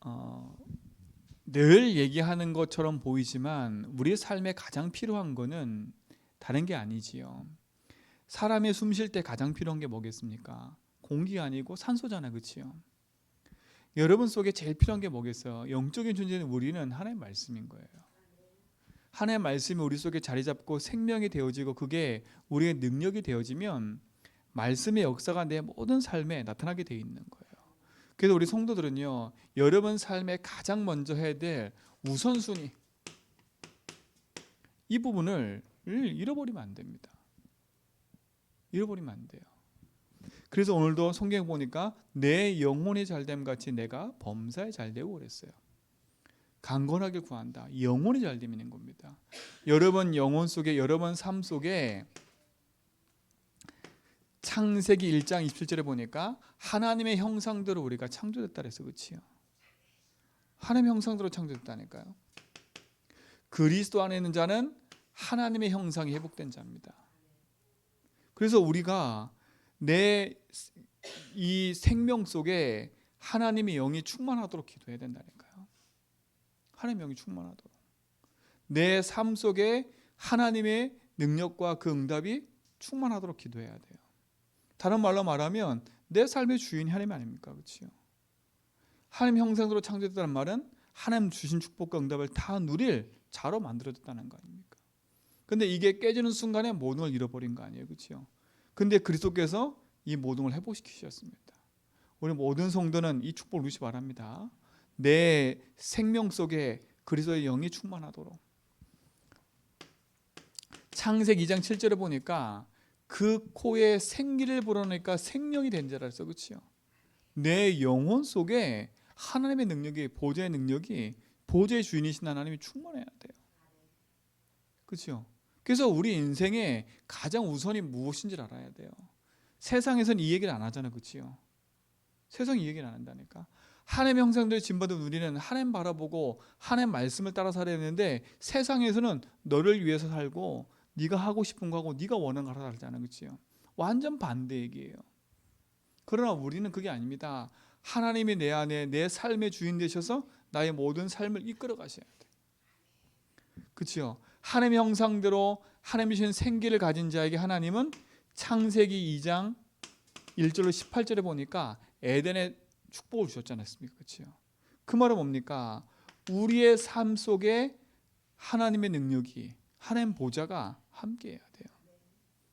어, 늘 얘기하는 것처럼 보이지만 우리의 삶에 가장 필요한 거는 다른 게 아니지요. 사람이 숨 쉴 때 가장 필요한 게 뭐겠습니까? 공기가 아니고 산소잖아요. 그렇지요? 여러분 속에 제일 필요한 게 뭐겠어요? 영적인 존재는 우리는 하나님의 말씀인 거예요. 하나님의 말씀이 우리 속에 자리 잡고 생명이 되어지고 그게 우리의 능력이 되어지면 말씀의 역사가 내 모든 삶에 나타나게 되어 있는 거예요. 그래서 우리 성도들은요, 여러분 삶에 가장 먼저 해야 될 우선순위, 이 부분을 잃어버리면 안 됩니다. 잃어버리면 안 돼요. 그래서 오늘도 성경에 보니까 내 영혼이 잘됨 같이 내가 범사에 잘되고 그랬어요. 강건하게 구한다. 영혼이 잘되는 겁니다. 여러분 영혼 속에, 여러분 삶 속에 창세기 1장 27절에 보니까 하나님의 형상대로 우리가 창조됐다 그래서 그렇지요. 하나님의 형상대로 창조됐다니까요. 그리스도 안에 있는 자는 하나님의 형상이 회복된 자입니다. 그래서 우리가 내 이 생명 속에 하나님의 영이 충만하도록 기도해야 된다니까요. 하나님의 영이 충만하도록. 내 삶 속에 하나님의 능력과 그 응답이 충만하도록 기도해야 돼요. 다른 말로 말하면 내 삶의 주인이 하나님 아닙니까? 그렇죠? 하나님 형상대로 창조됐다는 말은 하나님 주신 축복과 응답을 다 누릴 자로 만들어졌다는 거 아닙니까? 근데 이게 깨지는 순간에 모든 걸 잃어버린 거 아니에요. 그렇죠? 근데 그리스도께서 이 모든 걸 회복시키셨습니다. 우리 모든 성도는 이 축복을 누리시 바랍니다. 내 생명 속에 그리스도의 영이 충만하도록. 창세기 2장 7절에 보니까 그 코에 생기를 불어넣으니까 생명이 된 자라 했어. 그렇죠? 내 영혼 속에 하나님의 능력이, 보좌의 능력이, 보좌의 주인이신 하나님이 충만해야 돼요. 그렇죠? 그래서 우리 인생에 가장 우선이 무엇인지를 알아야 돼요. 세상에서는 이 얘기를 안 하잖아요. 그렇죠? 세상이 이 얘기를 안 한다니까. 하나님의 형상대로 지음받은 우리는 하나님 바라보고 하나님 말씀을 따라 살아야 되는데 세상에서는 너를 위해서 살고 네가 하고 싶은 거 하고 네가 원하는 거 하라 하잖아요. 그렇죠? 완전 반대 얘기예요. 그러나 우리는 그게 아닙니다. 하나님이 내 안에 내 삶의 주인 되셔서 나의 모든 삶을 이끌어 가셔야 돼요. 그렇죠? 하나님의 형상대로 하나님이 주신 생기를 가진 자에게 하나님은 창세기 2장 1절로 18절에 보니까 에덴의 축복을 주셨지 않았습니까? 그렇죠? 그 말은 뭡니까? 우리의 삶 속에 하나님의 능력이, 하나님 보좌가 함께해야 돼요.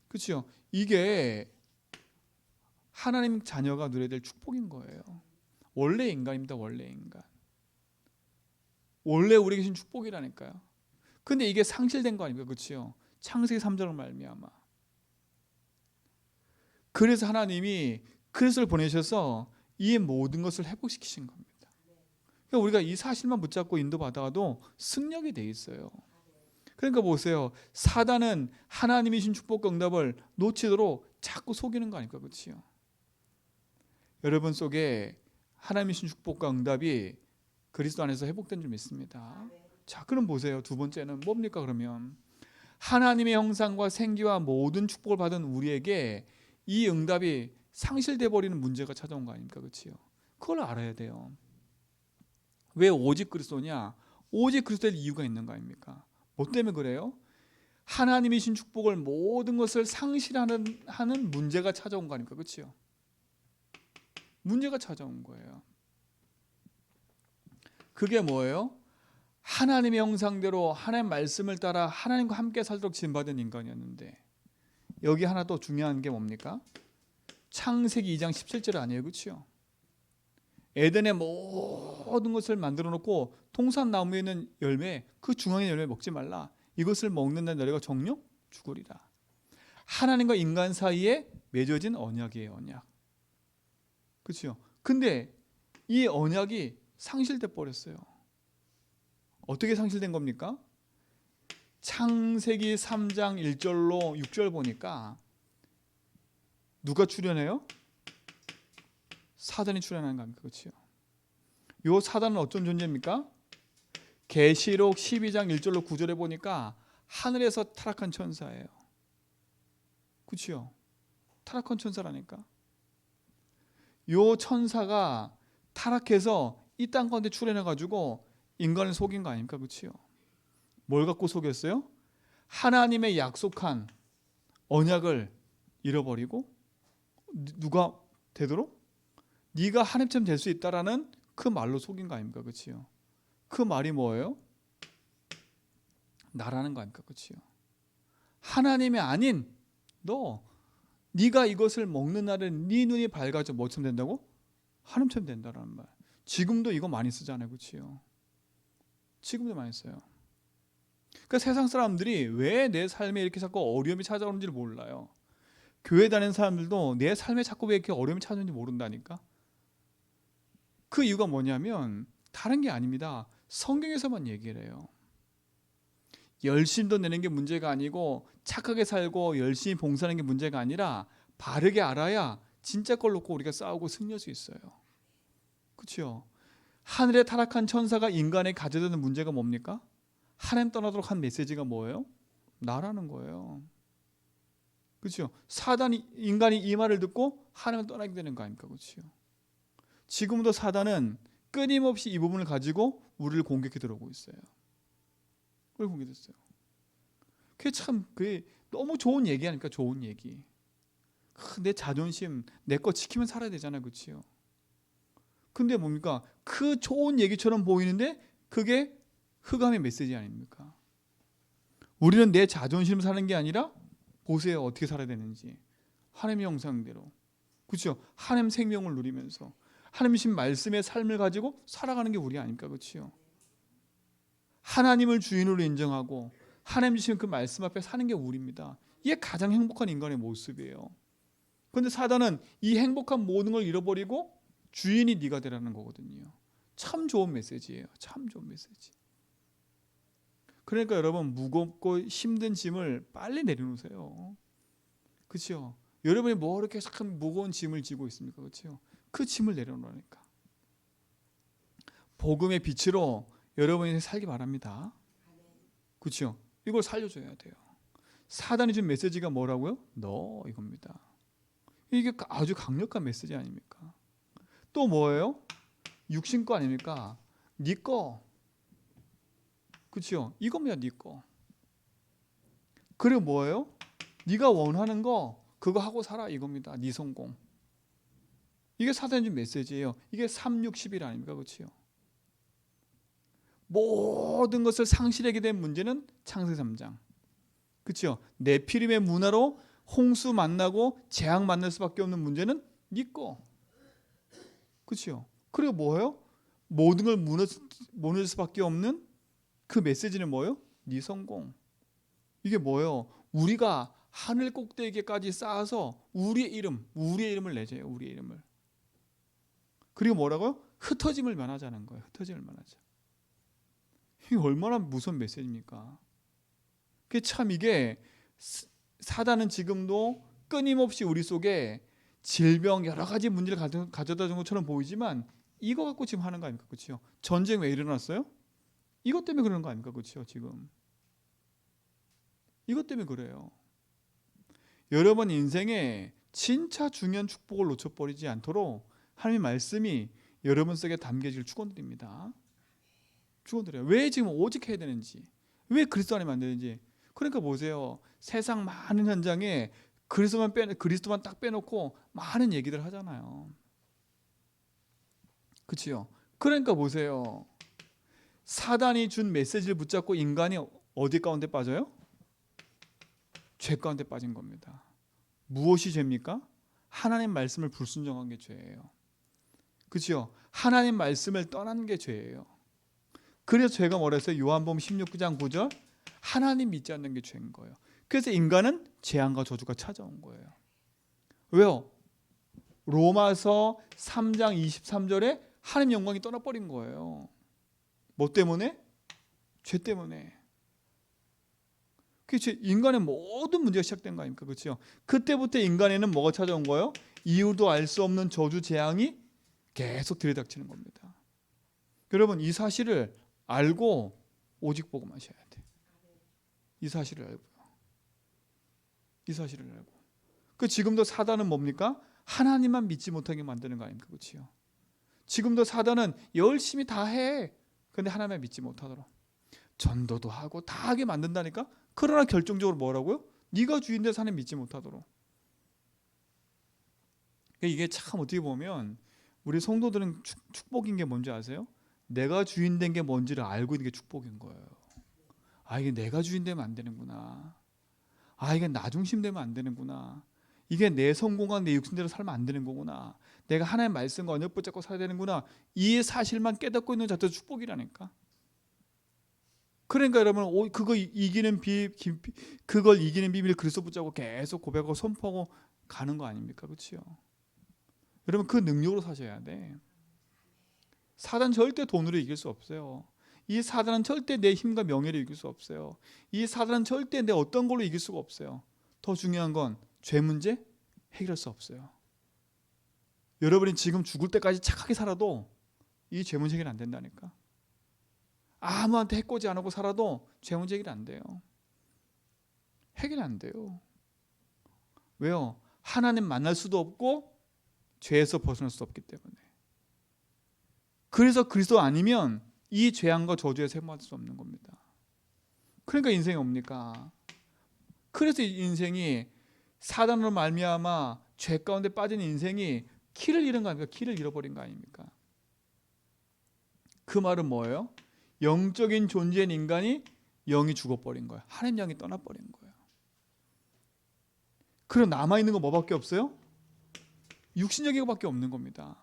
그렇죠? 이게 하나님 자녀가 누려야 될 축복인 거예요. 원래 인간입니다. 원래 인간. 원래 우리에게 주신 축복이라니까요. 근데 이게 상실된 거 아닙니까? 그렇죠? 창세기 3장을 말미암아. 그래서 하나님이 그리스도를 보내셔서 이 모든 것을 회복시키신 겁니다. 그러니까 우리가 이 사실만 붙잡고 인도받아도 승력이 돼 있어요. 그러니까 보세요. 사단은 하나님이 주신 축복과 응답을 놓치도록 자꾸 속이는 거 아닙니까? 그렇죠? 여러분 속에 하나님이 주신 축복과 응답이 그리스도 안에서 회복된 줄 믿습니다. 자, 그럼 보세요. 두 번째는 뭡니까? 그러면 하나님의 형상과 생기와 모든 축복을 받은 우리에게 이 응답이 상실돼 버리는 문제가 찾아온 거 아닙니까? 그렇죠? 그걸 알아야 돼요. 왜 오직 그리스도냐? 오직 그리스도의 이유가 있는 거 아닙니까? 뭐 때문에 그래요? 하나님이 주신 축복을 모든 것을 상실하는 문제가 찾아온 거 아닙니까? 그렇죠? 문제가 찾아온 거예요. 그게 뭐예요? 하나님의 형상대로 하나님 말씀을 따라 하나님과 함께 살도록 지음받은 인간이었는데 여기 하나 또 중요한 게 뭡니까? 창세기 2장 17절 아니에요. 그렇죠? 에덴의 모든 것을 만들어 놓고 통산나무에 있는 열매, 그 중앙의 열매 먹지 말라. 이것을 먹는 날 너희가 정령 죽으리라. 하나님과 인간 사이에 맺어진 언약이에요. 언약. 그렇죠? 근데 이 언약이 상실돼 버렸어요. 어떻게 상실된 겁니까? 창세기 3장 1절로 6절 보니까 누가 출현해요? 사단이 출현하는 겁니까? 그렇죠? 요 사단은 어떤 존재입니까? 계시록 12장 1절로 9절에 보니까 하늘에서 타락한 천사예요. 그렇죠? 타락한 천사라니까. 요 천사가 타락해서 이 땅 가운데 출현해 가지고 인간을 속인 거 아닙니까? 그렇지요? 뭘 갖고 속였어요? 하나님의 약속한 언약을 잃어버리고 누가 되도록 네가 하나님처럼 될 수 있다라는 그 말로 속인 거 아닙니까? 그렇지요? 그 말이 뭐예요? 나라는 거 아닙니까? 그렇지요? 하나님이 아닌 네가 이것을 먹는 날은 네 눈이 밝아져 뭐처럼 된다고? 하나님처럼 된다라는 말. 지금도 이거 많이 쓰잖아요. 그렇지요? 지금도 많이 써요. 그러니까 세상 사람들이 왜 내 삶에 이렇게 자꾸 어려움이 찾아오는지를 몰라요. 교회 다니는 사람들도 내 삶에 자꾸 왜 이렇게 어려움이 찾아오는지 모른다니까. 그 이유가 뭐냐면 다른 게 아닙니다. 성경에서만 얘기를 해요. 열심도 내는 게 문제가 아니고 착하게 살고 열심히 봉사하는 게 문제가 아니라 바르게 알아야 진짜 걸 놓고 우리가 싸우고 승리할 수 있어요. 그렇죠? 하늘에 타락한 천사가 인간에 가져다는 문제가 뭡니까? 하나님 떠나도록 한 메시지가 뭐예요? 나라는 거예요. 그렇죠? 사단이 인간이 이 말을 듣고 하나님을 떠나게 되는 거 아닙니까? 그렇죠? 지금도 사단은 끊임없이 이 부분을 가지고 우리를 공격해 들어오고 있어요. 그걸 공격했어요. 그게 참 그게 너무 좋은 얘기 아닙니까? 좋은 얘기. 내 자존심 내 거 지키면 살아야 되잖아요. 그렇죠? 근데 뭡니까? 그 좋은 얘기처럼 보이는데 그게 흑암의 메시지 아닙니까? 우리는 내 자존심 사는 게 아니라 보세요. 어떻게 살아야 되는지. 하나님의 형상대로. 그렇죠? 하나님 생명을 누리면서 하나님이신 말씀의 삶을 가지고 살아가는 게 우리 아닙니까? 그렇죠? 하나님을 주인으로 인정하고 하나님 주신 그 말씀 앞에 사는 게 우리입니다. 이게 가장 행복한 인간의 모습이에요. 그런데 사단은 이 행복한 모든 걸 잃어버리고 주인이 네가 되라는 거거든요. 참 좋은 메시지예요. 참 좋은 메시지. 그러니까 여러분 무겁고 힘든 짐을 빨리 내려놓으세요. 그렇죠? 여러분이 뭐 이렇게 참 무거운 짐을 지고 있습니까? 그렇죠? 그 짐을 내려놓으니까. 복음의 빛으로 여러분이 살기 바랍니다. 그렇죠? 이걸 살려줘야 돼요. 사단이 준 메시지가 뭐라고요? 너 이겁니다. 이게 아주 강력한 메시지 아닙니까? 또 뭐예요? 육신 거 아닙니까? 네 거. 그렇죠? 이겁니다. 네 거. 그리고 뭐예요? 네가 원하는 거 그거 하고 살아 이겁니다. 네 성공. 이게 사단이 준 메시지예요. 이게 3, 6, 11 아닙니까? 그렇죠? 모든 것을 상실하게 된 문제는 창세기 3장. 그렇죠? 네피림의 문화로 홍수 만나고 재앙 만날 수밖에 없는 문제는 네 거. 그렇죠? 그리고 뭐예요? 모든 걸 무너질 수밖에 없는 그 메시지는 뭐예요? 네 성공. 이게 뭐예요? 우리가 하늘 꼭대기까지 쌓아서 우리의 이름을 내줘요. 우리의 이름을. 그리고 뭐라고요? 흩어짐을 면하자는 거예요. 흩어짐을 면하자. 이게 얼마나 무서운 메시지입니까? 이게 사단은 지금도 끊임없이 우리 속에 질병 여러 가지 문제를 가져다 준 것처럼 보이지만 이거 갖고 지금 하는 거 아닙니까? 그렇죠? 전쟁 왜 일어났어요? 이것 때문에 그러는 거 아닙니까? 그렇죠? 지금 이것 때문에 그래요. 여러분 인생에 진짜 중요한 축복을 놓쳐버리지 않도록 하나님의 말씀이 여러분 속에 담겨질 축원드립니다. 축원드려요. 왜 지금 오직 해야 되는지, 왜 그리스도 안에 만드는지. 그러니까 보세요. 세상 많은 현장에 그리스도만 딱 빼놓고 많은 얘기들 하잖아요. 그렇죠? 그러니까 보세요. 사단이 준 메시지를 붙잡고 인간이 어디 가운데 빠져요? 죄 가운데 빠진 겁니다. 무엇이 죄입니까? 하나님 말씀을 불순종한 게 죄예요. 그렇죠? 하나님 말씀을 떠난 게 죄예요. 그래서 죄가 뭐라 했어요? 요한복음 16장 9절 하나님 믿지 않는 게 죄인 거예요. 그래서 인간은 재앙과 저주가 찾아온 거예요. 왜요? 로마서 3장 23절에 하나님 영광이 떠나버린 거예요. 뭐 때문에? 죄 때문에. 그렇죠? 인간의 모든 문제가 시작된 거 아닙니까? 그렇죠? 그때부터 인간에는 뭐가 찾아온 거예요? 이유도 알 수 없는 저주 재앙이 계속 들이닥치는 겁니다. 여러분 이 사실을 알고 오직 복음하셔야 돼. 이 사실을 알고요. 이 사실을 알고. 그 지금도 사단은 뭡니까? 하나님만 믿지 못하게 만드는 거 아닙니까? 그렇죠? 지금도 사단은 열심히 다 해. 근데 하나님을 믿지 못하도록 전도도 하고 다 하게 만든다니까. 그러나 결정적으로 뭐라고요? 네가 주인데 하나님 믿지 못하도록. 이게 참 어떻게 보면 우리 성도들은 축복인 게 뭔지 아세요? 내가 주인 된 게 뭔지를 알고 있는 게 축복인 거예요. 아, 이게 내가 주인 되면 안 되는구나. 아, 이게 나 중심 되면 안 되는구나. 이게 내 성공한 내 육신대로 살면 안 되는 거구나. 내가 하나님의 말씀과 언약 붙잡고 살아야 되는구나. 이 사실만 깨닫고 있는 자체도 축복이라니까. 그러니까 여러분, 그걸 이기는 비밀을 그리스도 붙잡고 계속 고백하고 선포하고 가는 거 아닙니까? 그렇죠? 여러분, 그 능력으로 사셔야 돼. 사단 절대 돈으로 이길 수 없어요. 이 사단은 절대 내 힘과 명예로 이길 수 없어요. 이 사단은 절대 내 어떤 걸로 이길 수가 없어요. 더 중요한 건 죄 문제 해결할 수 없어요. 여러분이 지금 죽을 때까지 착하게 살아도 이 죄 문제 해결 안 된다니까. 아무한테 해코지 안 하고 살아도 죄 문제 해결 안 돼요. 해결 안 돼요. 왜요? 하나님 만날 수도 없고 죄에서 벗어날 수 없기 때문에. 그래서 그리스도 아니면 이 죄악과 저주에서 해방할 수 없는 겁니다. 그러니까 인생이 뭡니까? 그래서 인생이 사단으로 말미암아 죄 가운데 빠진 인생이 키를 잃은 거 아닙니까? 키를 잃어버린 거 아닙니까? 그 말은 뭐예요? 영적인 존재인 인간이 영이 죽어버린 거예요. 하나님 영이 떠나버린 거예요. 그럼 남아있는 거 뭐밖에 없어요? 육신적인 것밖에 없는 겁니다.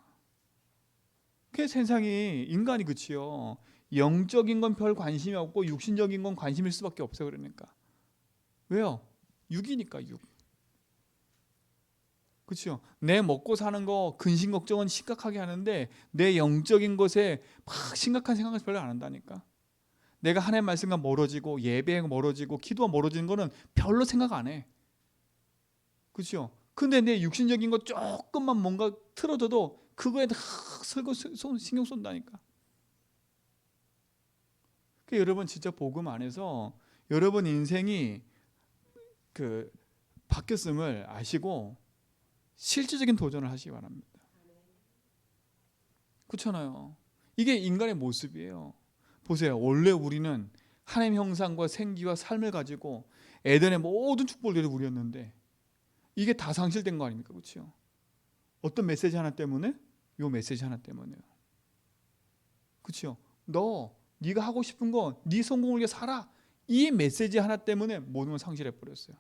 그 세상이 인간이 그치요. 영적인 건 별 관심이 없고 육신적인 건 관심일 수밖에 없어요. 그러니까. 왜요? 육이니까 육. 그렇죠. 내 먹고 사는 거 근심 걱정은 심각하게 하는데 내 영적인 것에 막 심각한 생각을 별로 안 한다니까. 내가 하나님 말씀과 멀어지고 예배가 멀어지고 기도가 멀어지는 거는 별로 생각 안 해. 그렇죠. 근데 내 육신적인 거 조금만 뭔가 틀어져도 그거에 다 신경 쏜다니까. 그러니까 여러분 진짜 복음 안에서 여러분 인생이 그 바뀌었음을 아시고 실질적인 도전을 하시기 바랍니다. 그렇잖아요. 이게 인간의 모습이에요. 보세요. 원래 우리는 하나님 형상과 생기와 삶을 가지고 에덴의 모든 축복들이 우리였는데 이게 다 상실된 거 아닙니까? 그렇죠? 어떤 메시지 하나 때문에? 요 메시지 하나 때문에요. 그렇죠? 네가 하고 싶은 거, 네 성공을 위해 살아. 이 메시지 하나 때문에 모든 걸 상실해 버렸어요.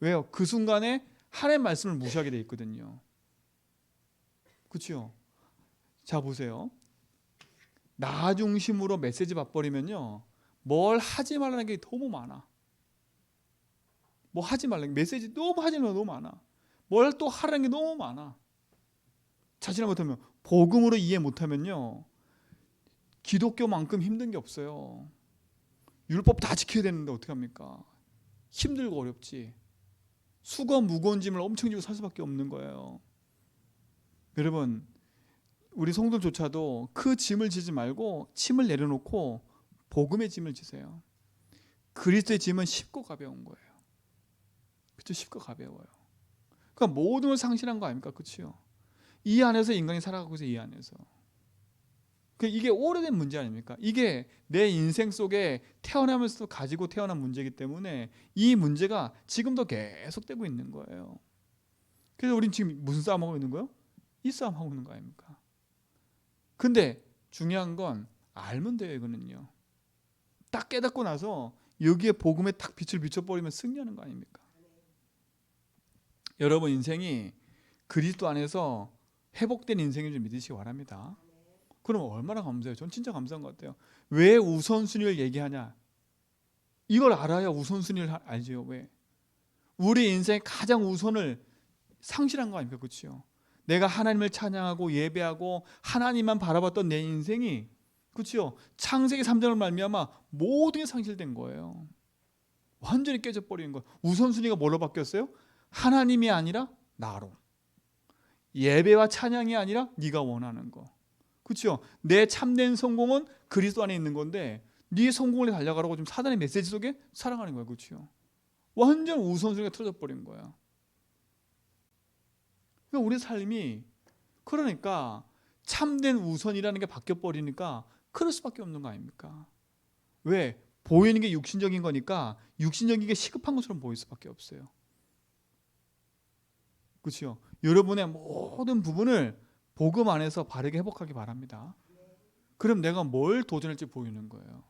왜요? 그 순간에 하나님의 말씀을 무시하게 돼 있거든요. 그렇죠? 자 보세요. 나 중심으로 메시지 받버리면요. 뭘 하지 말라는 게 너무 많아. 뭐 하지 말라는 게 메시지 너무 하지 말라는 게 너무 많아. 뭘 또 하라는 게 너무 많아. 자신을 못하면 복음으로 이해 못하면요. 기독교만큼 힘든 게 없어요. 율법 다 지켜야 되는데 어떻게 합니까? 힘들고 어렵지. 수고 무거운 짐을 엄청 지고 살 수밖에 없는 거예요. 여러분 우리 성도조차도 그 짐을 지지 말고 짐을 내려놓고 복음의 짐을 지세요. 그리스도의 짐은 쉽고 가벼운 거예요. 그렇죠? 쉽고 가벼워요. 그러니까 모든 걸 상실한 거 아닙니까? 그렇죠? 이 안에서 인간이 살아가고 있어요. 이 안에서. 이게 오래된 문제 아닙니까? 이게 내 인생 속에 태어나면서 가지고 태어난 문제이기 때문에 이 문제가 지금도 계속되고 있는 거예요. 그래서 우린 지금 무슨 싸움하고 있는 거예요? 이 싸움하고 있는 거 아닙니까? 근데 중요한 건 알면 돼요. 이거는요. 딱 깨닫고 나서 여기에 복음에 딱 빛을 비춰버리면 승리하는 거 아닙니까? 여러분 인생이 그리스도 안에서 회복된 인생인 줄 믿으시기 바랍니다. 그럼 얼마나 감사해요. 전 진짜 감사한 것 같아요. 왜 우선순위를 얘기하냐? 이걸 알아야 우선순위를 알죠. 왜? 우리 인생의 가장 우선을 상실한 거 아닙니까? 그렇죠? 내가 하나님을 찬양하고 예배하고 하나님만 바라봤던 내 인생이 그렇죠? 창세기 3장을 말미암아 모든 게 상실된 거예요. 완전히 깨져버리는 거예요. 우선순위가 뭘로 바뀌었어요? 하나님이 아니라 나로. 예배와 찬양이 아니라 네가 원하는 거. 그렇죠? 내 참된 성공은 그리스도 안에 있는 건데 네 성공을 달려가라고 지금 사단의 메시지 속에 살아가는 거예요. 그렇죠? 완전 우선순위가 틀어져 버린 거야. 우리 삶이 그러니까 참된 우선이라는 게 바뀌어 버리니까 그럴 수밖에 없는 거 아닙니까? 왜? 보이는 게 육신적인 거니까 육신적인 게 시급한 것처럼 보일 수밖에 없어요. 그렇죠? 여러분의 모든 부분을 복음 안에서 바르게 회복하기 바랍니다. 그럼 내가 뭘 도전할지 보이는 거예요.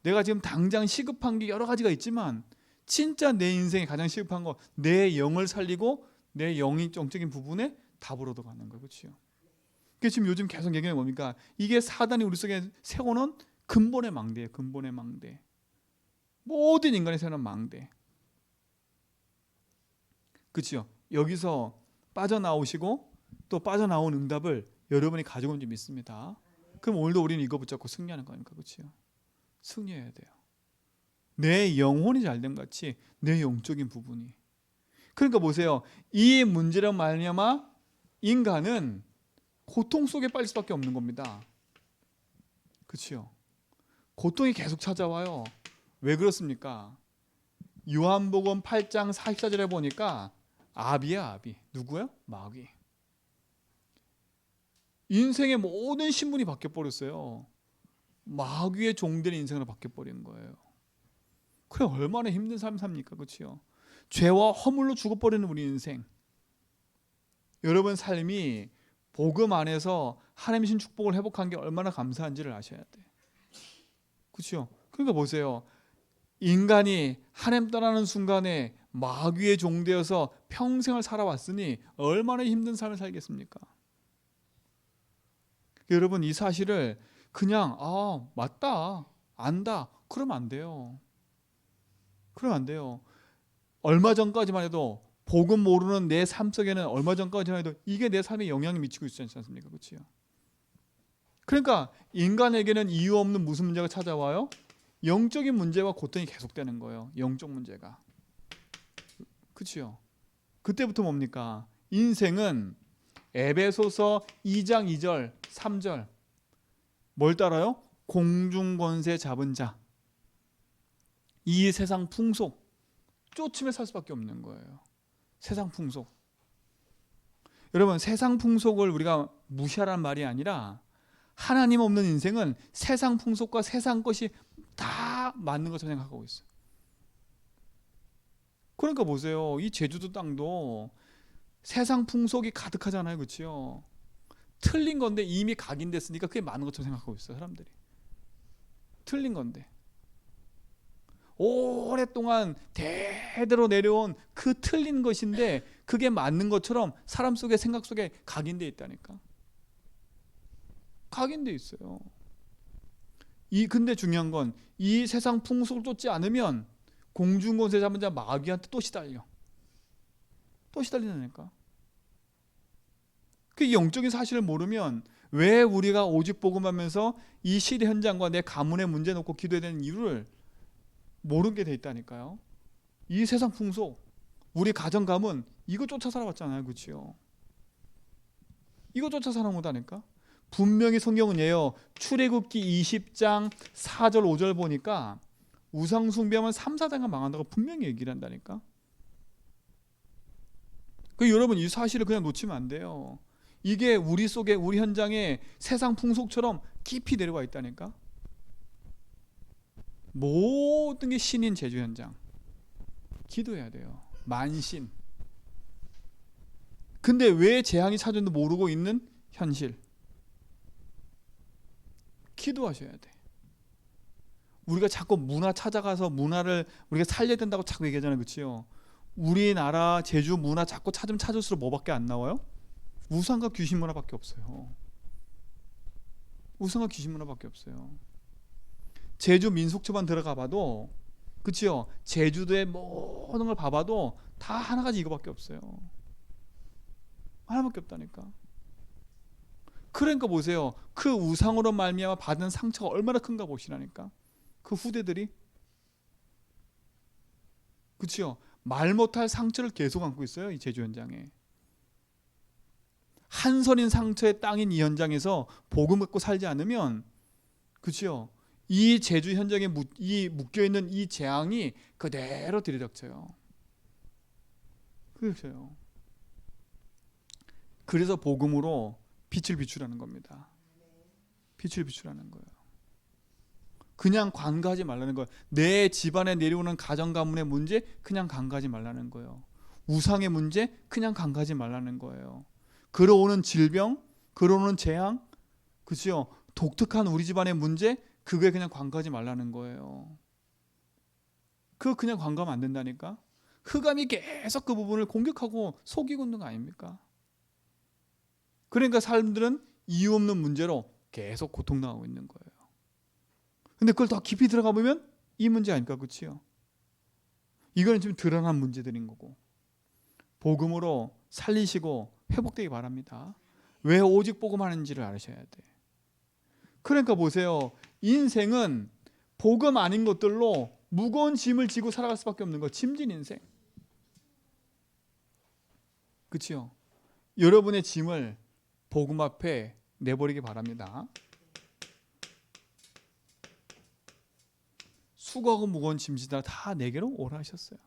내가 지금 당장 시급한 게 여러 가지가 있지만 진짜 내 인생에 가장 시급한 거 내 영을 살리고 내 영이 정적인 부분에 답을 얻어가는 거예요. 그렇죠? 그게 지금 요즘 계속 얘기하는 뭡니까? 이게 사단이 우리 속에 세워놓은 근본의 망대예요. 근본의 망대. 모든 인간이 세우는 망대. 그렇죠? 여기서 빠져나오시고 또 빠져나온 응답을 여러분이 가지고 온지 믿습니다. 그럼 오늘도 우리는 이거 붙잡고 승리하는 거 아닙니까? 그렇죠? 승리해야 돼요. 내 영혼이 잘된 같이 내 영적인 부분이. 그러니까 보세요. 이 문제로 말미암아 인간은 고통 속에 빠질 수밖에 없는 겁니다. 그렇죠? 고통이 계속 찾아와요. 왜 그렇습니까? 요한복음 8장 44절에 보니까 아비야 아비. 누구요? 마귀. 인생의 모든 신분이 바뀌어버렸어요. 마귀의 종된 인생으로 바뀌어버린 거예요. 그래 얼마나 힘든 삶 삽니까? 그렇죠? 죄와 허물로 죽어버리는 우리 인생. 여러분 삶이 복음 안에서 하나님의 신 축복을 회복한 게 얼마나 감사한지를 아셔야 돼. 그렇죠? 그러니까 보세요. 인간이 하나님 떠나는 순간에 마귀의 종되어서 평생을 살아왔으니 얼마나 힘든 삶을 살겠습니까? 여러분 이 사실을 그냥 맞다 안다 그러면 안 돼요. 그러면 안 돼요. 얼마 전까지만 해도 복음 모르는 내 삶 속에는 얼마 전까지만 해도 이게 내 삶에 영향을 미치고 있지 않습니까? 그렇죠? 그러니까 인간에게는 이유 없는 무슨 문제가 찾아와요? 영적인 문제와 고통이 계속되는 거예요. 영적 문제가. 그렇죠? 그때부터 뭡니까? 인생은 에베소서 2장 2절 3절 뭘 따라요? 공중권세 잡은 자. 이 세상 풍속 쫓으며 살 수밖에 없는 거예요. 세상 풍속. 여러분 세상 풍속을 우리가 무시하라는 말이 아니라 하나님 없는 인생은 세상 풍속과 세상 것이 다 맞는 것처럼 생각하고 있어요. 그러니까 보세요. 이 제주도 땅도 세상 풍속이 가득하잖아요. 그렇죠? 틀린 건데 이미 각인됐으니까 그게 맞는 것처럼 생각하고 있어요. 사람들이. 틀린 건데. 오랫동안 대대로 내려온 그 틀린 것인데 그게 맞는 것처럼 사람 속에 생각 속에 각인되어 있다니까. 각인되어 있어요. 근데 중요한 건 이 세상 풍속을 쫓지 않으면 공중권세 잡은 자 마귀한테 또 시달려. 또 시달리다니까. 그 영적인 사실을 모르면 왜 우리가 오직 복음하면서 이 시대 현장과 내 가문의 문제 놓고 기도해야 되는 이유를 모르게 돼 있다니까요. 이 세상 풍속, 우리 가정 가문 이거 쫓아 살아왔잖아요. 그렇죠? 이거 쫓아 살아온 거다니까. 분명히 성경은 예요. 출애굽기 20장 4절 5절 보니까 우상 숭배하면 3, 4장가 망한다고 분명히 얘기를 한다니까. 여러분 이 사실을 그냥 놓치면 안 돼요. 이게 우리 속에 우리 현장에 세상 풍속처럼 깊이 내려와 있다니까. 모든 게 신인 제주 현장. 기도해야 돼요. 만신. 근데 왜 재앙이 찾았는지 모르고 있는 현실. 기도하셔야 돼. 우리가 자꾸 문화 찾아가서 문화를 우리가 살려야 된다고 자꾸 얘기하잖아요. 그렇죠? 우리나라 제주 문화 자꾸 찾으면 찾을수록 뭐밖에 안 나와요? 우상과 귀신 문화밖에 없어요. 우상과 귀신 문화밖에 없어요. 제주 민속촌만 들어가 봐도 그렇죠? 제주도의 모든 걸 봐봐도 다 하나가지 이거밖에 없어요. 하나밖에 없다니까. 그러니까 보세요. 그 우상으로 말미암아 받은 상처가 얼마나 큰가 보시라니까. 그 후대들이 그렇죠? 말 못할 상처를 계속 안고 있어요. 이 제주 현장에. 한선인 상처의 땅인 이 현장에서 복음 갖고 살지 않으면 그렇죠? 이 제주 현장에 묶여있는 이 재앙이 그대로 들이닥쳐요. 그렇죠. 그래서 복음으로 빛을 비추라는 겁니다. 빛을 비추라는 거예요. 그냥 간과하지 말라는 거예요. 내 집안에 내려오는 가정 가문의 문제 그냥 간과하지 말라는 거예요. 우상의 문제 그냥 간과하지 말라는 거예요. 걸어오는 질병, 걸어오는 재앙, 그렇죠? 독특한 우리 집안의 문제 그거에 그냥 간과하지 말라는 거예요. 그거 그냥 간과하면 안 된다니까. 흑암이 계속 그 부분을 공격하고 속이고 있는 거 아닙니까? 그러니까 사람들은 이유 없는 문제로 계속 고통당하고 있는 거예요. 근데 그걸 더 깊이 들어가 보면 이 문제 아닙니까? 그렇죠? 이거는 지금 드러난 문제들인 거고 복음으로 살리시고 회복되기 바랍니다. 왜 오직 복음 하는지를 알으셔야 돼. 그러니까 보세요. 인생은 복음 아닌 것들로 무거운 짐을 지고 살아갈 수밖에 없는 거. 짐진 인생. 그렇죠? 여러분의 짐을 복음 앞에 내버리기 바랍니다. 수고하고 무거운 짐지다 다 내게로 오라 하셨어요.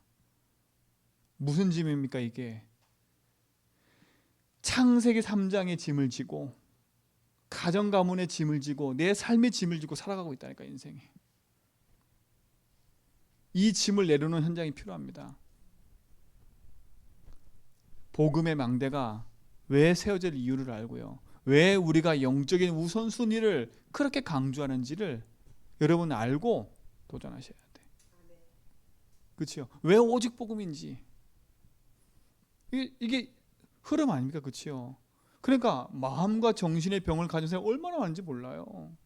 무슨 짐입니까 이게? 창세기 3장의 짐을 지고 가정 가문의 짐을 지고 내 삶의 짐을 지고 살아가고 있다니까 인생에. 이 짐을 내려놓는 현장이 필요합니다. 복음의 망대가 왜 세워질 이유를 알고요. 왜 우리가 영적인 우선순위를 그렇게 강조하는지를 여러분 알고 도전하셔야 돼. 그렇죠? 왜 오직 복음인지. 이게 흐름 아닙니까? 그렇죠? 그러니까 마음과 정신의 병을 가진 사람이 얼마나 많은지 몰라요.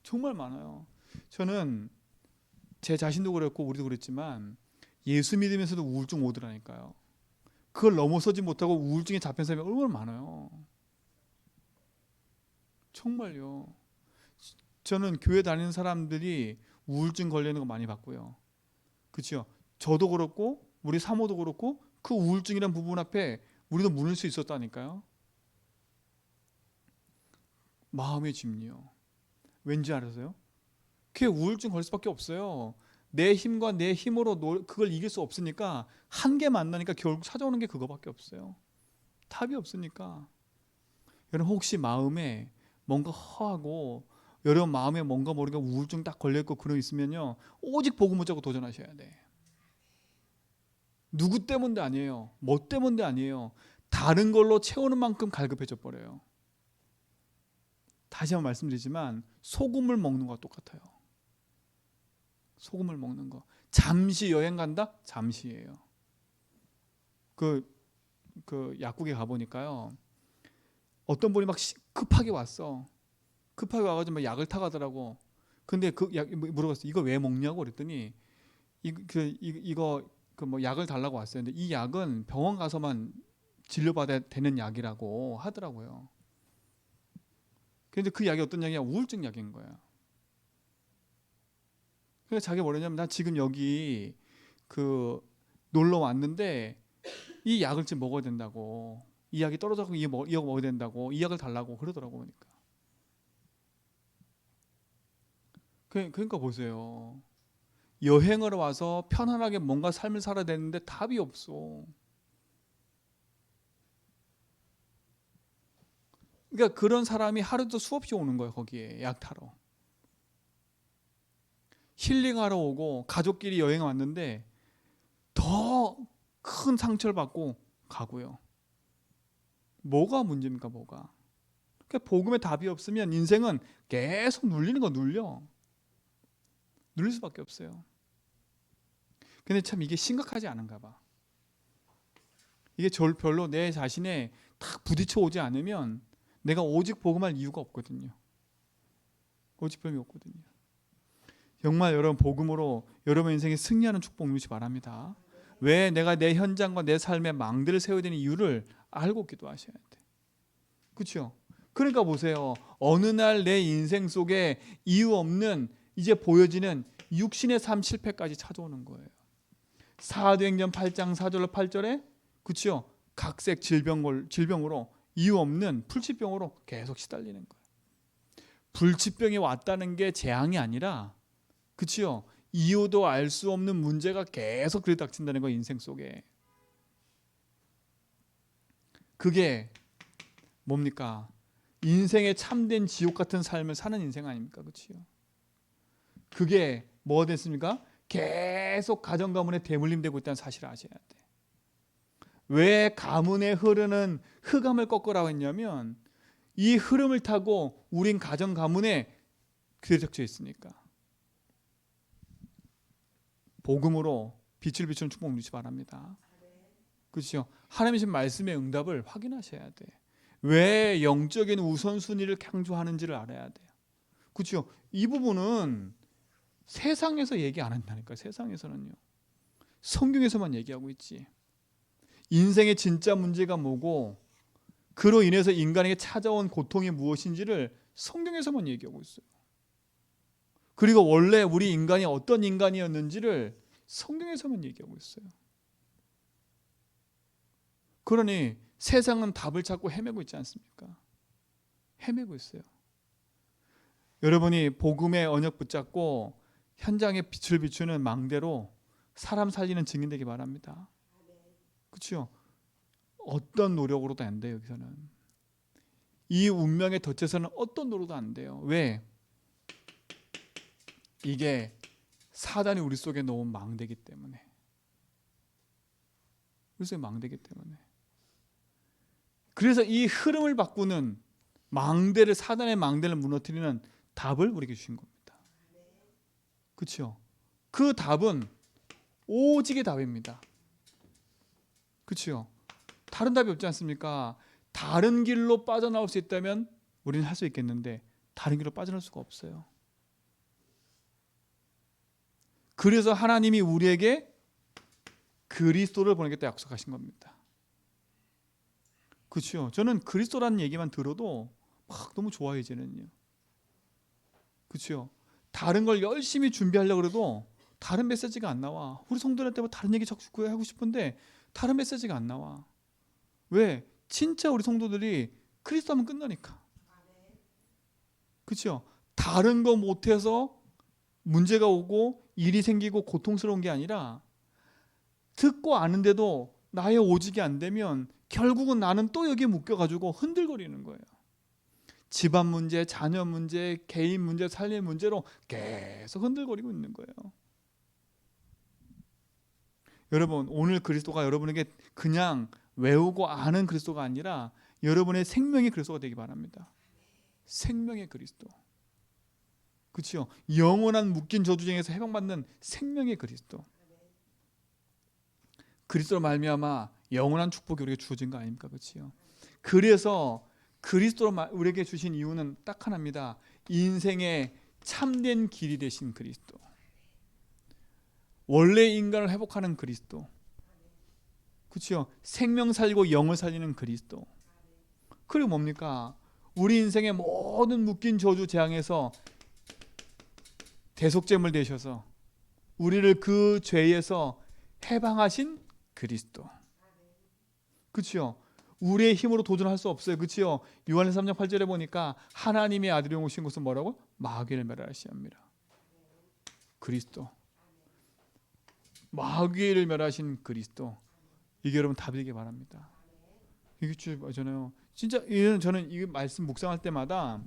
정말 많아요. 저는 제 자신도 그랬고 우리도 그랬지만 예수 믿으면서도 우울증 오더라니까요. 그걸 넘어서지 못하고 우울증에 잡힌 사람이 얼마나 많아요. 정말요. 저는 교회 다니는 사람들이 우울증 걸리는 거 많이 봤고요. 그렇죠? 저도 그렇고 우리 사모도 그렇고 그 우울증이란 부분 앞에 우리도 무너질 수 있었다니까요. 마음의 짐이요. 왠지 알아서요? 그게 우울증 걸릴 수밖에 없어요. 내 힘과 내 힘으로 그걸 이길 수 없으니까 한계 만나니까 결국 찾아오는 게 그거밖에 없어요. 답이 없으니까. 여러분 혹시 마음에 뭔가 허하고 여러분 마음에 뭔가 모르게 우울증 딱 걸려있고 그런 있으면요 오직 복음 붙잡고 도전하셔야 돼. 누구 때문도 아니에요. 뭐 때문도 아니에요. 다른 걸로 채우는 만큼 갈급해져 버려요. 다시 한번 말씀드리지만 소금을 먹는 거와 똑같아요. 소금을 먹는 거. 잠시 여행 간다? 잠시예요. 그 약국에 가보니까요. 어떤 분이 막 급하게 왔어. 급하게 와가지고 막 약을 타가더라고. 근데 그 약 물어봤어. 이거 왜 먹냐고 그랬더니 이거 뭐 약을 달라고 왔어요. 근데 이 약은 병원 가서만 진료받아야 되는 약이라고 하더라고요. 근데 그 약이 어떤 약이야? 우울증 약인 거야. 그래서 자기가 뭐냐면 나 지금 여기 놀러 왔는데 이 약을 지금 먹어야 된다고. 이 약이 떨어져서 이거 먹어야 된다고. 이 약을 달라고 그러더라고 보니까. 그러니까 보세요. 여행을 와서 편안하게 뭔가 삶을 살아야 되는데 답이 없어. 그러니까 그런 사람이 하루도 수없이 오는 거예요. 거기에 약 타러. 힐링하러 오고 가족끼리 여행 왔는데 더 큰 상처를 받고 가고요. 뭐가 문제입니까? 뭐가? 그러니까 복음에 답이 없으면 인생은 계속 눌리는 거 눌려. 눌릴 수밖에 없어요. 근데 참 이게 심각하지 않은가 봐. 이게 별로 내 자신에 딱 부딪혀 오지 않으면 내가 오직 복음할 이유가 없거든요. 오직 복음이 없거든요. 정말 여러분 복음으로 여러분 인생에 승리하는 축복 누리시 바랍니다. 왜 내가 내 현장과 내 삶의 망대를 세워야 되는 이유를 알고 기도하셔야 돼. 그렇죠? 그러니까 보세요. 어느 날 내 인생 속에 이유 없는 이제 보여지는 육신의 삶 실패까지 찾아오는 거예요. 사도행전 8장 4절로 8절에 그렇죠? 각색 질병으로 이유 없는 불치병으로 계속 시달리는 거예요. 불치병이 왔다는 게 재앙이 아니라 그렇죠? 이유도 알 수 없는 문제가 계속 들이닥친다는 거 인생 속에. 그게 뭡니까? 인생의 참된 지옥 같은 삶을 사는 인생 아닙니까? 그렇죠? 그게 뭐가 됐습니까? 계속 가정 가문에 대물림되고 있다는 사실을 아셔야 돼. 왜 가문에 흐르는 흑암을 꺾으라고 했냐면 이 흐름을 타고 우린 가정 가문에 그대적져 있으니까. 복음으로 빛을 비추는 축복 누리시 바랍니다. 그렇죠? 하나님의 말씀의 응답을 확인하셔야 돼. 왜 영적인 우선순위를 강조하는지를 알아야 돼요. 그렇죠? 이 부분은 세상에서 얘기 안 한다니까요. 세상에서는요. 성경에서만 얘기하고 있지. 인생의 진짜 문제가 뭐고 그로 인해서 인간에게 찾아온 고통이 무엇인지를 성경에서만 얘기하고 있어요. 그리고 원래 우리 인간이 어떤 인간이었는지를 성경에서만 얘기하고 있어요. 그러니 세상은 답을 찾고 헤매고 있지 않습니까? 헤매고 있어요. 여러분이 복음의 언역 붙잡고 현장에 빛을 비추는 망대로 사람 살리는 증인 되기 바랍니다. 그렇죠? 어떤 노력으로도 안 돼요. 여기서는 이 운명의 덫에서는 어떤 노력도 안 돼요. 왜? 이게 사단이 우리 속에 놓은 망대기 때문에. 우리 속에 망대기 때문에. 그래서 이 흐름을 바꾸는 망대를, 사단의 망대를 무너뜨리는 답을 우리에게 주신 겁니다. 그렇죠? 그 답은 오직의 답입니다. 그렇죠? 다른 답이 없지 않습니까? 다른 길로 빠져나올 수 있다면 우리는 할 수 있겠는데 다른 길로 빠져나올 수가 없어요. 그래서 하나님이 우리에게 그리스도를 보내겠다 약속하신 겁니다. 그렇죠? 저는 그리스도라는 얘기만 들어도 막 너무 좋아요. 이제는요. 그렇죠? 다른 걸 열심히 준비하려고 해도 다른 메시지가 안 나와. 우리 성도들한테 뭐 다른 얘기 자꾸 하고 싶은데 다른 메시지가 안 나와. 왜? 진짜 우리 성도들이 그리스도 하면 끝나니까. 그렇죠? 다른 거 못해서 문제가 오고 일이 생기고 고통스러운 게 아니라 듣고 아는데도 나의 오직이 안 되면 결국은 나는 또 여기에 묶여가지고 흔들거리는 거예요. 집안 문제, 자녀 문제, 개인 문제, 살림 문제로 계속 흔들거리고 있는 거예요. 여러분, 오늘 그리스도가 여러분에게 그냥 외우고 아는 그리스도가 아니라 여러분의 생명의 그리스도가 되기 바랍니다. 생명의 그리스도. 그렇죠? 영원한 묶인 저주쟁에서 해방받는 생명의 그리스도. 그리스도로 말미암아 영원한 축복이 우리에게 주어진 거 아닙니까? 그렇죠? 그래서 그리스도로 우리에게 주신 이유는 딱 하나입니다. 인생의 참된 길이 되신 그리스도. 원래 인간을 회복하는 그리스도. 그렇죠? 생명 살리고 영을 살리는 그리스도. 그리고 뭡니까? 우리 인생의 모든 묶인 저주 재앙에서 대속제물 되셔서 우리를 그 죄에서 해방하신 그리스도. 그렇죠? 우리의 힘으로 도전할 수 없어요. 그렇죠? 요한일서 3장 8절에 보니까 하나님의 아들이 오신 것은 뭐라고? 마귀를 멸하시옵니다. 그리스도. 마귀를 멸하신 그리스도. 이게 여러분 답이 되기 바랍니다. 이게 저는 진짜 저는 이 말씀 묵상할 때마다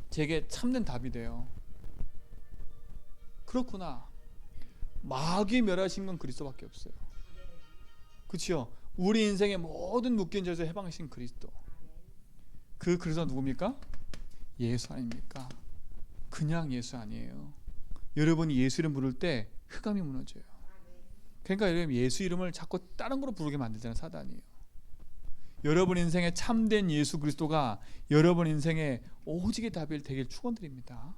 제게 참된 답이 돼요. 그렇구나. 마귀 멸하신 건 그리스도밖에 없어요. 그렇죠? 우리 인생의 모든 묶인 죄에서 해방하신 그리스도. 그 그리스도가 누굽니까? 예수 아닙니까? 그냥 예수 아니에요. 여러분이 예수 이름 부를 때 흑암이 무너져요. 그러니까 여러분 예수 이름을 자꾸 다른 거로 부르게 만들잖아요. 사단이에요. 여러분 인생의 참된 예수 그리스도가 여러분 인생의 오직의 답이 되길 축원드립니다.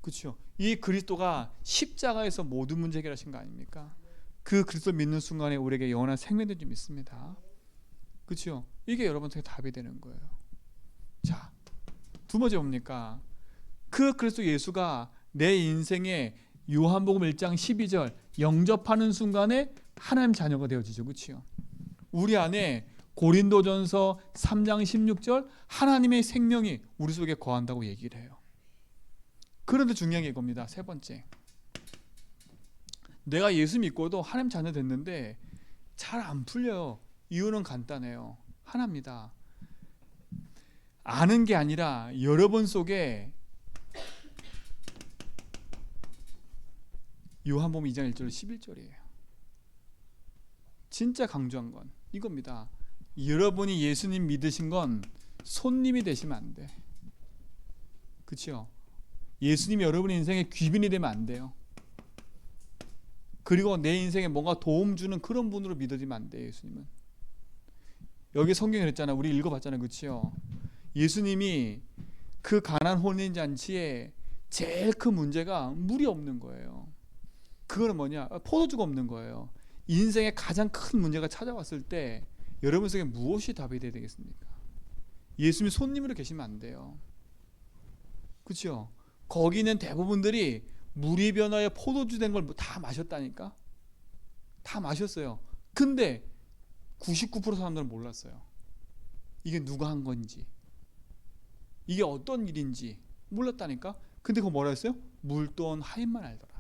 그렇죠? 이 그리스도가 십자가에서 모든 문제 해결하신 거 아닙니까? 그 그리스도 믿는 순간에 우리에게 영원한 생명이 좀 있습니다. 그렇죠? 이게 여러분한테 답이 되는 거예요. 자, 두 번째 뭡니까? 그 그리스도 예수가 내 인생에 요한복음 1장 12절 영접하는 순간에 하나님 자녀가 되어지죠. 그렇죠? 우리 안에 고린도전서 3장 16절 하나님의 생명이 우리 속에 거한다고 얘기를 해요. 그런데 중요한 게 이겁니다. 세 번째, 내가 예수 믿고도 하나님 자녀 됐는데 잘 안 풀려요. 이유는 간단해요. 하나입니다. 아는 게 아니라 여러분 속에 요한복음 2장 1절 11절이에요. 진짜 강조한 건 이겁니다. 여러분이 예수님 믿으신 건 손님이 되시면 안 돼. 그렇죠? 예수님이 여러분의 인생에 귀빈이 되면 안 돼요. 그리고 내 인생에 뭔가 도움 주는 그런 분으로 믿어지면 안 돼요. 예수님은. 여기 성경에 그랬잖아요. 우리 읽어봤잖아요. 그렇죠? 예수님이 그 가나안 혼인 잔치에 제일 큰 문제가 물이 없는 거예요. 그거는 뭐냐? 포도주가 없는 거예요. 인생의 가장 큰 문제가 찾아왔을 때 여러분 속에 무엇이 답이 돼야 되겠습니까? 예수님이 손님으로 계시면 안 돼요. 그렇죠? 거기는 대부분들이 물이 변하여 포도주 된 걸 다 마셨다니까? 다 마셨어요. 근데 99% 사람들은 몰랐어요. 이게 누가 한 건지, 이게 어떤 일인지 몰랐다니까? 근데 그거 뭐라 했어요? 물돈 하인만 알더라.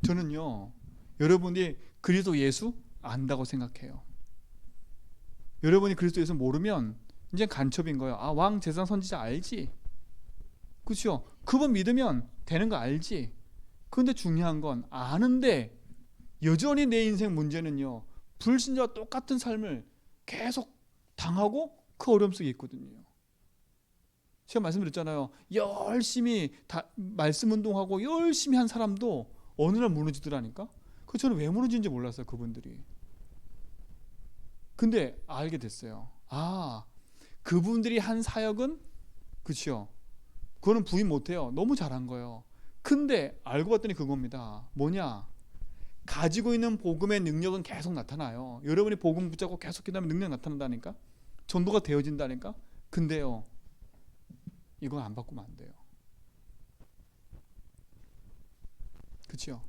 저는요, 여러분이 그리스도 예수 안다고 생각해요. 여러분이 그리스도 예수 모르면 이제 간첩인 거예요. 아, 왕, 제사장, 선지자 알지? 그렇죠? 그분 믿으면 되는 거 알지? 근데 중요한 건 아는데 여전히 내 인생 문제는요, 불신자와 똑같은 삶을 계속 당하고 그 어려움 속에 있거든요. 제가 말씀드렸잖아요. 열심히 말씀 운동하고 열심히 한 사람도 어느 날 무너지더라니까. 그 저는 왜 무너진지 몰랐어요. 그분들이. 근데 알게 됐어요. 아, 그분들이 한 사역은 그렇죠. 그거는 부인 못해요. 너무 잘한 거예요. 근데 알고 봤더니 그겁니다. 뭐냐? 가지고 있는 복음의 능력은 계속 나타나요. 여러분이 복음 붙잡고 계속 기도하면 능력 나타난다니까. 전도가 되어진다니까. 근데요, 이건 안 바꾸면 안 돼요. 그렇죠?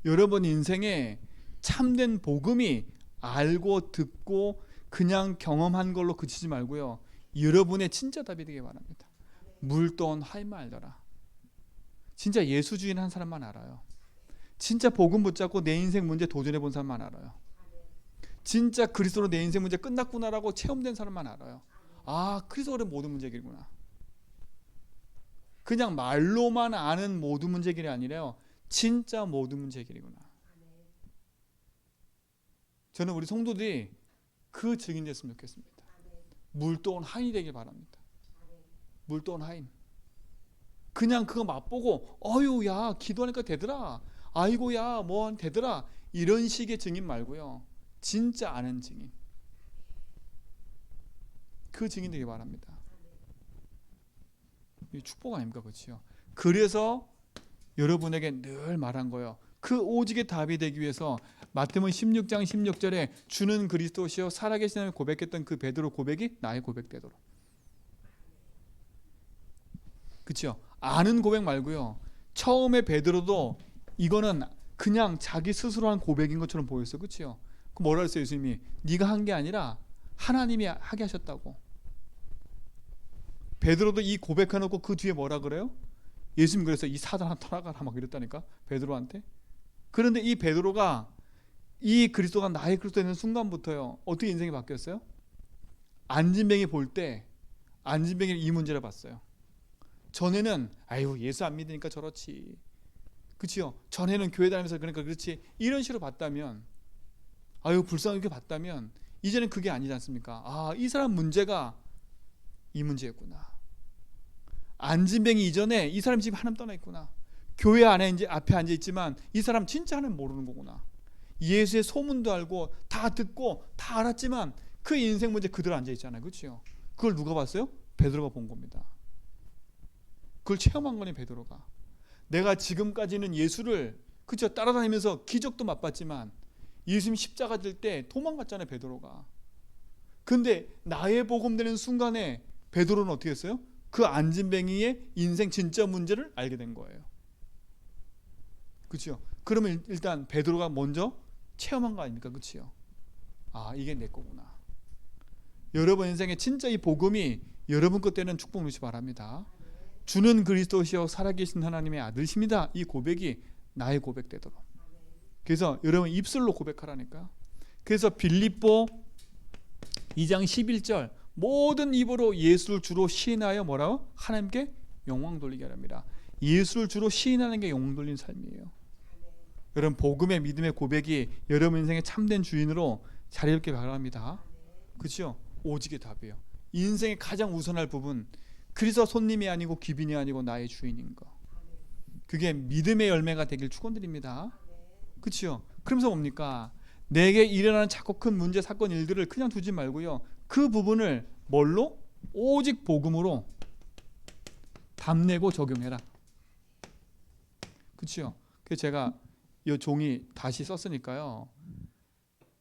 여러분 인생에 참된 복음이 알고 듣고 그냥 경험한 걸로 그치지 말고요, 여러분의 진짜 답이 되길 바랍니다. 물돈 하인만 알더라. 진짜 예수주인 한 사람만 알아요. 진짜 복음 붙잡고 내 인생 문제 도전해 본 사람만 알아요. 진짜 그리스도로 내 인생 문제 끝났구나라고 체험된 사람만 알아요. 아, 그리스도로 모든 문제 해결이구나. 그냥 말로만 아는 모든 문제 해결이 아니라요, 진짜 모든 문제 해결이구나. 저는 우리 성도들이 그 증인 됐으면 좋겠습니다. 물돈 하인이 되길 바랍니다. 물돈 하인. 그냥 그거 맛보고 어휴 야 기도하니까 되더라, 아이고 야 뭐 되더라, 이런 식의 증인 말고요, 진짜 아는 증인, 그 증인 되길 바랍니다. 이 축복 아닙니까? 그렇죠? 그래서 여러분에게 늘 말한 거예요. 그 오직의 답이 되기 위해서 마태복음 16장 16절에 주는 그리스도시요 살아계신 하나님을 고백했던 그 베드로 고백이 나의 고백되도록. 그렇죠? 아는 고백 말고요, 처음에 베드로도 이거는 그냥 자기 스스로 한 고백인 것처럼 보였어요. 그렇죠? 그 뭐라 했어요? 예수님이 네가 한 게 아니라 하나님이 하게 하셨다고. 베드로도 이 고백해놓고 그 뒤에 뭐라 그래요? 예수님 그래서 이 사단아 떠나가라 막 이랬다니까, 베드로한테. 그런데 이 베드로가 이 그리스도가 나의 그리스도 되는 순간부터요, 어떻게 인생이 바뀌었어요? 안진뱅이 볼 때 안진뱅이를 이 문제를 봤어요. 전에는 아유 예수 안 믿으니까 저렇지, 그치요? 전에는 교회 다니면서 그러니까 그렇지, 이런 식으로 봤다면, 아유 불쌍하게 봤다면, 이제는 그게 아니지 않습니까? 아, 이 사람 문제가 이 문제였구나. 안진뱅이 이전에 이 사람 지금 하나님 떠나 있구나. 교회 안에 이제 앞에 앉아 있지만 이 사람 진짜 하나님 모르는 거구나. 예수의 소문도 알고 다 듣고 다 알았지만 그 인생 문제 그대로 앉아 있잖아요. 그렇죠? 그걸 누가 봤어요? 베드로가 본 겁니다. 그걸 체험한 거니 베드로가. 내가 지금까지는 예수를 그렇죠, 따라다니면서 기적도 맛봤지만 예수님 십자가 질 때 도망갔잖아요, 베드로가. 근데 나의 복음 되는 순간에 베드로는 어떻게 했어요? 그 안진뱅이의 인생 진짜 문제를 알게 된 거예요. 그렇죠? 그러면 일단 베드로가 먼저 체험한 거 아닙니까? 그렇죠? 아, 이게 내 거구나. 여러분 인생에 진짜 이 복음이 여러분 것 되는 축복 누리시 바랍니다. 주는 그리스도시요 살아계신 하나님의 아들이십니다. 이 고백이 나의 고백 되도록. 그래서 여러분 입술로 고백하라니까. 그래서 빌립보 2장 11절 모든 입으로 예수를 주로 시인하여 뭐라고? 하나님께 영광 돌리게 하랍니다. 예수를 주로 시인하는 게 영광 돌리는 삶이에요. 여러분 복음의 믿음의 고백이 여러분 인생의 참된 주인으로 자리 잡길 바랍니다. 그렇죠? 오직의 답이에요. 인생의 가장 우선할 부분, 그래서 손님이 아니고 귀빈이 아니고 나의 주인인 거. 그게 믿음의 열매가 되길 축원드립니다. 그렇죠? 그러면서 뭡니까? 내게 일어나는 작고 큰 문제, 사건, 일들을 그냥 두지 말고요. 그 부분을 뭘로? 오직 복음으로 답내고 적용해라. 그렇죠? 그래서 제가 이 종이 다시 썼으니까요.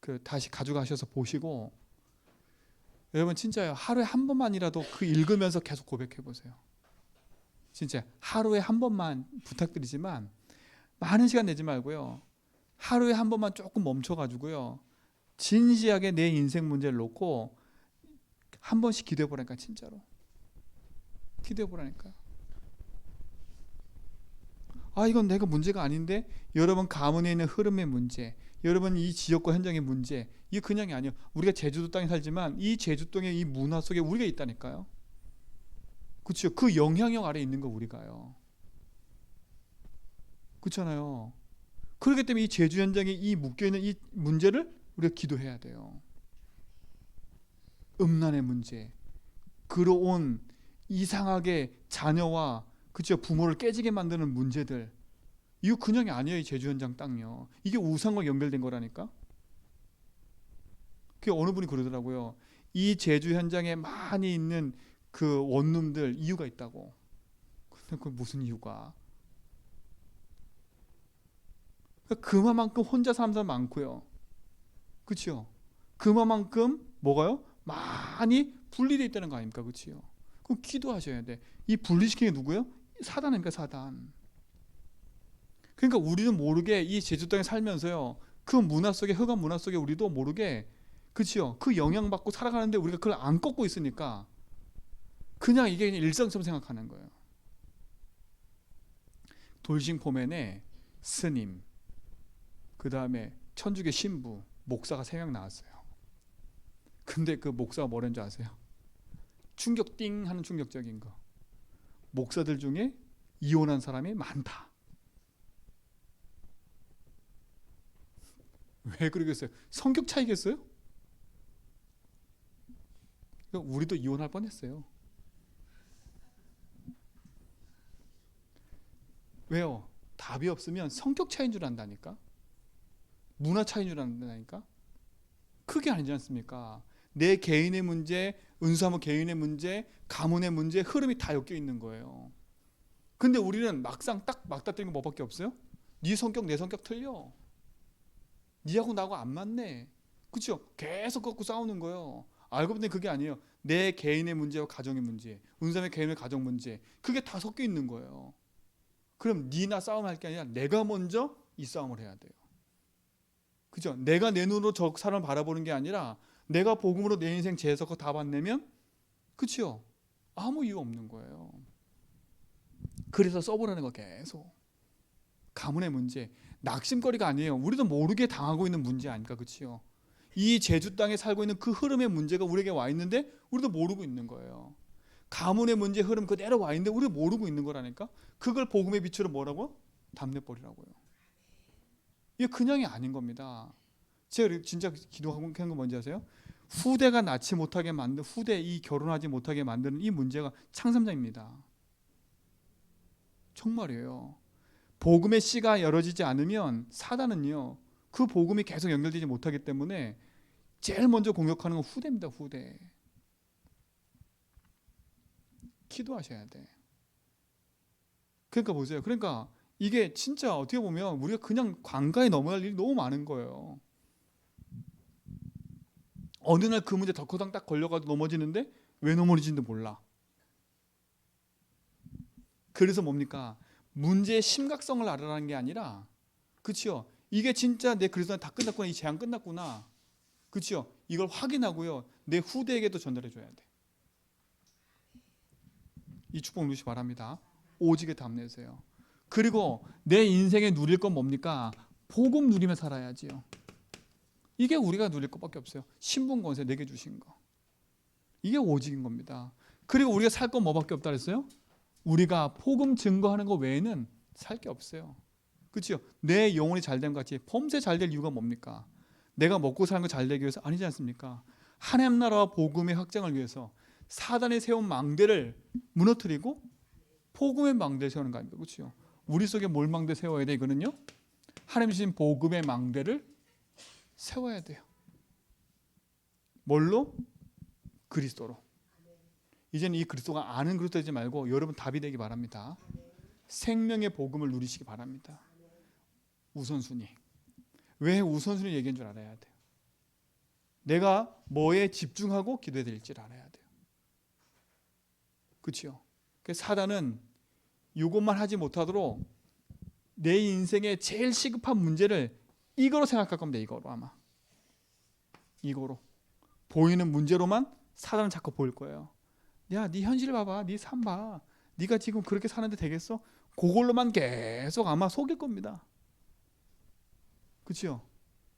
그 다시 가져가셔서 보시고 여러분 진짜요. 하루에 한 번만이라도 그 읽으면서 계속 고백해 보세요. 진짜 하루에 한 번만 부탁드리지만 많은 시간 내지 말고요. 하루에 한 번만 조금 멈춰가지고요. 진지하게 내 인생 문제를 놓고 한 번씩 기도해 보라니까 진짜로. 기도해 보라니까. 아 이건 내가 문제가 아닌데 여러분 가문에 있는 흐름의 문제, 여러분 이 지역과 현장의 문제, 이게 그냥이 아니에요. 우리가 제주도 땅에 살지만 이 제주 땅의 이 문화 속에 우리가 있다니까요. 그렇죠? 그 영향력 아래 있는 거 우리가요. 그렇잖아요. 그렇기 때문에 이 제주 현장에 이 묶여있는 이 문제를 우리가 기도해야 돼요. 음란의 문제, 그러온 이상하게 자녀와 그렇죠? 부모를 깨지게 만드는 문제들, 이거 그냥이 아니에요. 이 제주 현장 땅요. 이게 우상과 연결된 거라니까. 그 어느 분이 그러더라고요. 이 제주 현장에 많이 있는 그 원룸들 이유가 있다고. 근데 그 무슨 이유가? 그만큼 혼자 사는 사람 많고요. 그렇죠? 그만큼 뭐가요? 많이 분리되어 있다는 거 아닙니까? 그렇죠? 그럼 기도하셔야 돼. 이 분리시키는 게 누구예요? 사단 아닙니까? 사단. 그러니까 우리도 모르게 이 제주 땅에 살면서요. 그 문화 속에, 흑암 문화 속에 우리도 모르게, 그렇죠? 그 영향받고 살아가는데 우리가 그걸 안 꺾고 있으니까 그냥 이게 그냥 일상처럼 생각하는 거예요. 돌싱포맨의 스님, 그 다음에 천주교 신부, 목사가 3명 나왔어요. 근데 그 목사가 뭐라는 줄 아세요? 충격 띵 하는 충격적인 거. 목사들 중에 이혼한 사람이 많다. 왜 그러겠어요? 성격 차이겠어요? 우리도 이혼할 뻔했어요. 왜요? 답이 없으면 성격 차이인 줄 안다니까? 문화 차이인 줄 안다니까? 그게 아니지 않습니까? 내 개인의 문제, 은사모 개인의 문제, 가문의 문제, 흐름이 다 엮여 있는 거예요. 근데 우리는 막상 딱 맞닥뜨리는 거 뭐밖에 없어요? 네 성격 내 성격 틀려. 니하고 나하고 안 맞네. 그렇죠? 계속 갖고 싸우는 거예요. 알고 보니 그게 아니에요. 내 개인의 문제와 가정의 문제, 은사의 개인의 가정 문제, 그게 다 섞여 있는 거예요. 그럼 니나 싸움할 게 아니라 내가 먼저 이 싸움을 해야 돼요. 그죠? 내가 내 눈으로 저 사람을 바라보는 게 아니라 내가 복음으로 내 인생 재해석하고 답 안 내면, 그렇죠? 아무 이유 없는 거예요. 그래서 써보라는 거 계속. 가문의 문제, 낙심거리가 아니에요. 우리도 모르게 당하고 있는 문제 아닐까, 그렇죠? 이 제주 땅에 살고 있는 그 흐름의 문제가 우리에게 와 있는데 우리도 모르고 있는 거예요. 가문의 문제 흐름 그대로 와 있는데 우리도 모르고 있는 거라니까. 그걸 복음의 빛으로 뭐라고? 담내버리라고요. 이게 그냥이 아닌 겁니다. 제가 진짜 기도하고 한 거 뭔지 아세요? 후대가 낳지 못하게 만든, 후대 이 결혼하지 못하게 만드는 이 문제가 창삼자입니다. 정말이에요. 복음의 씨가 열어지지 않으면 사단은요, 그 복음이 계속 연결되지 못하기 때문에 제일 먼저 공격하는 건 후대입니다. 후대. 기도하셔야 돼. 그러니까 보세요. 그러니까 이게 진짜 어떻게 보면 우리가 그냥 관가에 넘어갈 일이 너무 많은 거예요. 어느 날 그 문제 덕후당 딱 걸려가지고 넘어지는데 왜 넘어지는지도 몰라. 그래서 뭡니까? 문제의 심각성을 알아라는 게 아니라, 그렇죠? 이게 진짜 내 그리스도는 다 끝났구나, 이 재앙 끝났구나, 그렇죠? 이걸 확인하고요, 내 후대에게도 전달해 줘야 돼. 이 축복 누리시 바랍니다. 오직에 담내세요. 그리고 내 인생에 누릴 건 뭡니까? 복음 누리며 살아야지요. 이게 우리가 누릴 것밖에 없어요. 신분 권세 내게 주신 거. 이게 오직인 겁니다. 그리고 우리가 살 건 뭐밖에 없다 그랬어요? 우리가 복음 증거하는 거 외에는 살 게 없어요. 그렇죠? 내 영혼이 잘됨 같이 범세 잘 될 이유가 뭡니까? 내가 먹고 사는 거 잘 되기 위해서 아니지 않습니까? 하나님 나라와 복음의 확장을 위해서 사단이 세운 망대를 무너뜨리고 복음의 망대를 세우는 거 아닙니까? 그렇죠? 우리 속에 뭘 망대 세워야 돼? 이거는요, 하나님 주신 복음의 망대를 세워야 돼요. 뭘로? 그리스도로. 이제는 이 그리스도가 아는 그리스도 되지 말고 여러분 답이 되기 바랍니다. 생명의 복음을 누리시기 바랍니다. 우선순위. 왜 우선순위 얘기한 줄 알아야 돼요. 내가 뭐에 집중하고 기도해야 될지를 알아야 돼요. 그렇죠? 사단은 이것만 하지 못하도록 내 인생의 제일 시급한 문제를 이거로 생각할 겁니다. 이거로 아마. 이거로. 보이는 문제로만 사단은 자꾸 보일 거예요. 야, 네 현실 봐봐. 네 삶 봐. 네가 지금 그렇게 사는데 되겠어? 그걸로만 계속 아마 속일 겁니다. 그렇죠?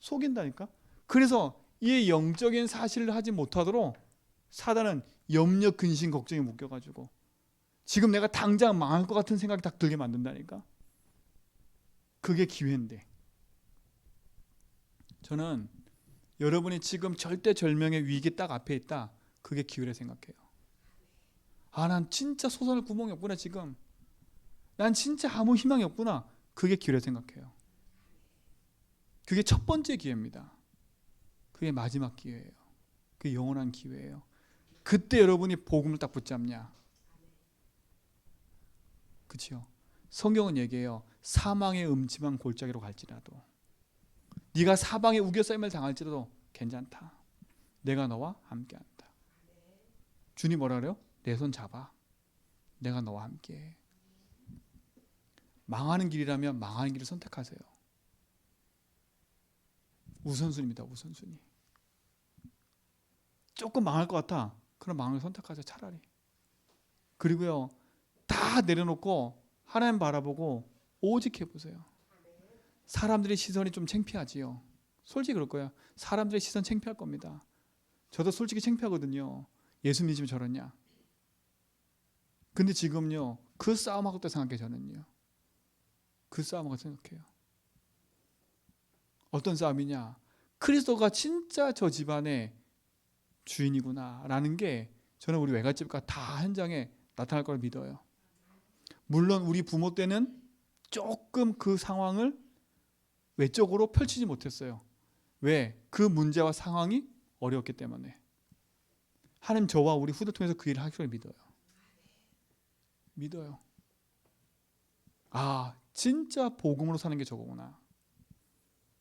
속인다니까. 그래서 이 영적인 사실을 하지 못하도록 사단은 염려, 근심, 걱정에 묶여가지고 지금 내가 당장 망할 것 같은 생각이 딱 들게 만든다니까. 그게 기회인데, 저는 여러분이 지금 절대절명의 위기 딱 앞에 있다, 그게 기회라 생각해요. 아, 난 진짜 솟아날 구멍이 없구나. 지금 난 진짜 아무 희망이 없구나. 그게 기회라 생각해요. 그게 첫 번째 기회입니다. 그게 마지막 기회예요. 그게 영원한 기회예요. 그때 여러분이 복음을 딱 붙잡냐. 그렇죠? 성경은 얘기해요. 사망의 음침한 골짜기로 갈지라도, 네가 사방에 우겨싸임을 당할지라도 괜찮다. 내가 너와 함께한다. 주님 뭐라 그래요? 내 손 잡아. 내가 너와 함께해. 망하는 길이라면 망하는 길을 선택하세요. 우선순위입니다. 우선순위. 조금 망할 것 같아. 그럼 망을 선택하세요. 차라리. 그리고요, 다 내려놓고 하나님 바라보고 오직 해보세요. 사람들의 시선이 좀 창피하지요. 솔직히 그럴 거예요. 사람들의 시선 창피할 겁니다. 저도 솔직히 창피하거든요. 예수 믿으면 저러냐. 근데 지금요, 그 싸움하고 또 생각해요. 저는요, 그 싸움하고 생각해요. 어떤 싸움이냐. 그리스도가 진짜 저 집안의 주인이구나 라는 게 저는 우리 외갓집과 다 현장에 나타날 걸 믿어요. 물론 우리 부모 때는 조금 그 상황을 외적으로 펼치지 못했어요. 왜? 그 문제와 상황이 어려웠기 때문에. 하나님 저와 우리 후대 통해서 그 일을 하기를 믿어요. 믿어요. 아, 진짜 복음으로 사는 게 저거구나.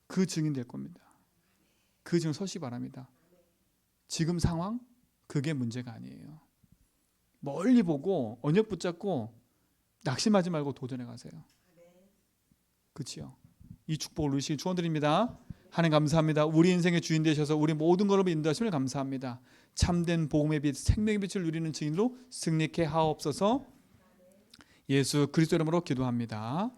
그 증인 될 겁니다. 그 증인 서시 바랍니다. 지금 상황, 그게 문제가 아니에요. 멀리 보고 언역 붙잡고 낙심하지 말고 도전해 가세요. 그렇지요? 이 축복을 누리시길 축원드립니다. 하나님 감사합니다. 우리 인생의 주인 되셔서 우리 모든 것을 인도하심을 감사합니다. 참된 복음의 빛, 생명의 빛을 누리는 증인으로 승리케 하옵소서. 예수 그리스도 이름으로 기도합니다.